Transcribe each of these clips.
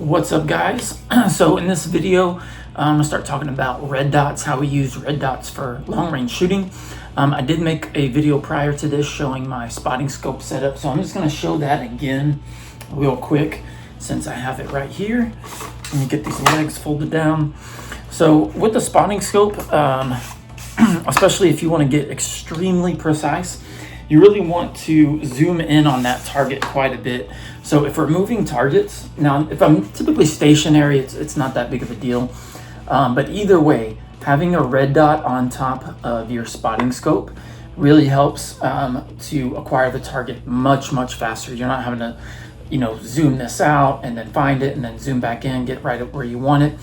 What's up, guys? So in this video, I'm gonna start talking about red dots, how we use red dots for long range shooting. I did make a video prior to this showing my spotting scope setup, so I'm just gonna show that again real quick since I have it right here. Let me get these legs folded down. So with the spotting scope, especially if you want to get extremely precise, you really want to zoom in on that target quite a bit. So if we're moving targets, now if I'm typically stationary, it's not that big of a deal. But either way, having a red dot on top of your spotting scope really helps to acquire the target much faster. You're not having to, zoom this out and then find it and then zoom back in, get right up where you want it.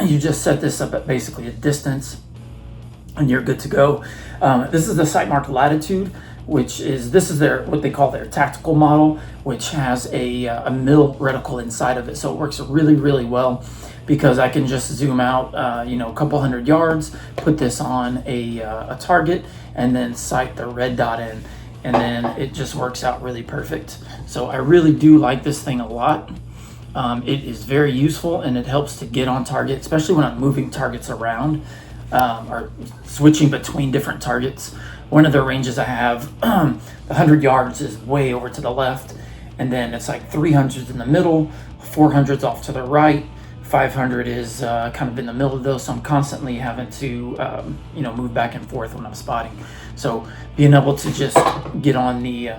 You just set this up at basically a distance and you're good to go. This is the Sightmark Latitude, which is, this is their, what they call their tactical model, which has a mill reticle inside of it. So it works really well because I can just zoom out, a couple hundred yards, put this on a target, and then sight the red dot in, and then it just works out really perfect. So I really do like this thing a lot. It is very useful and it helps to get on target, especially when I'm moving targets around. Or switching between different targets. One of the ranges I have, 100 yards is way over to the left, and then it's like 300s in the middle, 400s off to the right, 500 is kind of in the middle of those, so I'm constantly having to move back and forth when I'm spotting. So being able to just get on the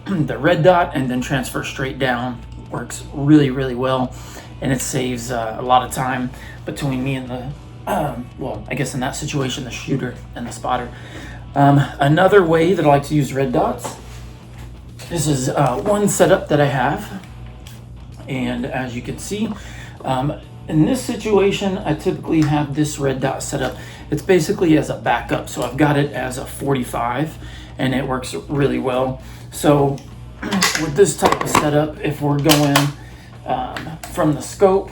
the red dot and then transfer straight down works really well, and it saves a lot of time between me and the I guess in that situation, the shooter and the spotter. Another way that I like to use red dots, this is one setup that I have. And as you can see, in this situation, I typically have this red dot set up. It's basically as a backup. So I've got it as a 45 and it works really well. So with this type of setup, if we're going from the scope,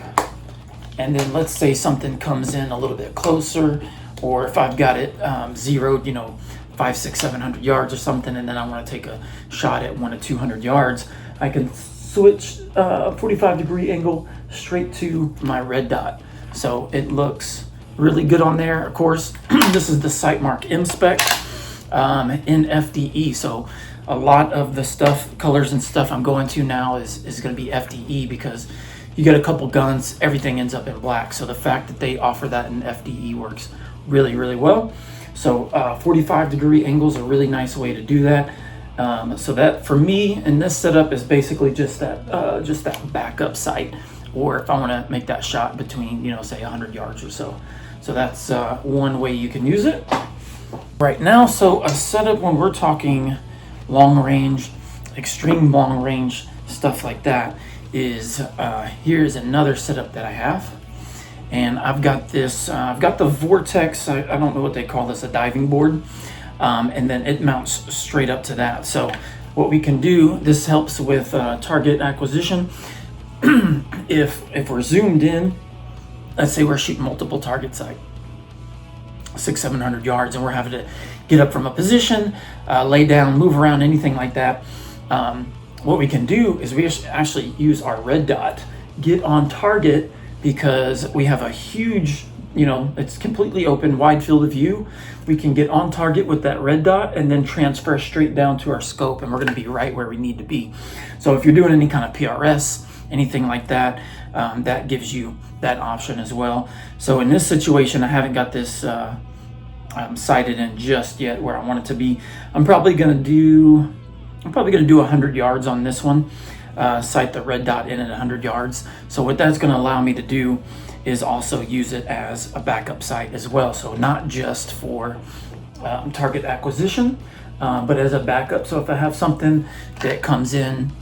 and then let's say something comes in a little bit closer, or if I've got it zeroed, 500, 600, 700 yards or something, and then I want to take a shot at 100 to 200 yards, I can switch a 45-degree angle straight to my red dot. So it looks really good on there. Of course, this is the Sightmark M-Spec in FDE. So a lot of the stuff, colors and stuff I'm going to now is going to be FDE because you get a couple guns, everything ends up in black. So the fact that they offer that in FDE works really well. So 45-degree angles are a really nice way to do that. So that for me in this setup is basically just that backup sight, or if I want to make that shot between say 100 yards or so. So that's one way you can use it right now. So a setup when we're talking long range, extreme long range stuff like that, is here's another setup that I have, and I've got this I've got the Vortex, I don't know what they call this, a diving board, and then it mounts straight up to that. So what we can do, this helps with target acquisition. if we're zoomed in, let's say we're shooting multiple targets like 600-700 yards, and we're having to get up from a position, lay down, move around, anything like that, what we can do is we actually use our red dot, get on target, because we have a huge, it's completely open, wide field of view. We can get on target with that red dot and then transfer straight down to our scope, and we're going to be right where we need to be. So if you're doing any kind of PRS, anything like that, that gives you that option as well. So in this situation, I haven't got this sighted in just yet where I want it to be. I'm probably going to do 100 yards on this one, sight the red dot in at 100 yards. So what that's going to allow me to do is also use it as a backup sight as well. So not just for target acquisition, but as a backup. So if I have something that comes in,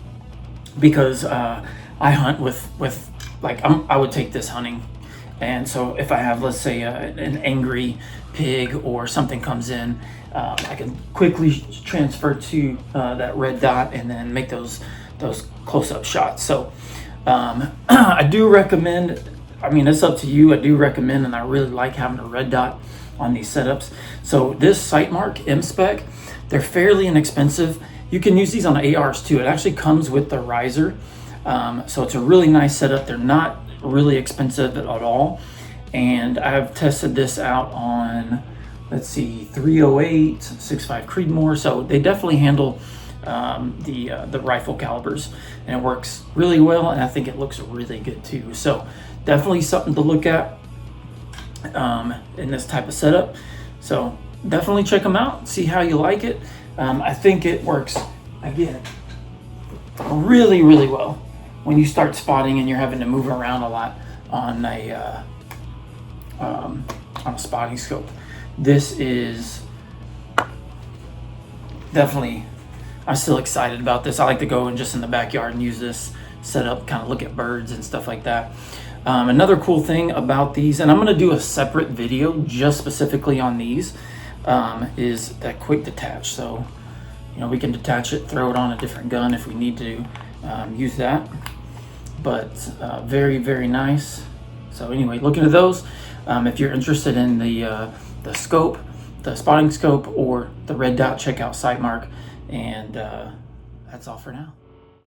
because I hunt with like, I would take this hunting. And so if I have, let's say, an angry pig or something comes in, I can quickly transfer to that red dot and then make those close-up shots. So I do recommend, I mean, it's up to you. I do recommend, and I really like having a red dot on these setups. So this Sightmark M-Spec, they're fairly inexpensive. You can use these on ARs too. It actually comes with the riser. So it's a really nice setup. They're not really expensive at all. And I've tested this out on, let's see, 308, 6.5 Creedmoor. So they definitely handle the rifle calibers, and it works really well, and I think it looks really good too. So definitely something to look at in this type of setup. So definitely check them out, see how you like it. I think it works, again, really well when you start spotting and you're having to move around a lot on a spotting scope. This is definitely, I'm still excited about this. I like to go and just in the backyard and use this setup, kind of look at birds and stuff like that. Another cool thing about these, and I'm going to do a separate video just specifically on these, is that quick detach. So, you know, we can detach it, throw it on a different gun if we need to use that. But very nice. So anyway, look into those. If you're interested in the scope, the spotting scope, or the red dot, check out Sightmark. And that's all for now.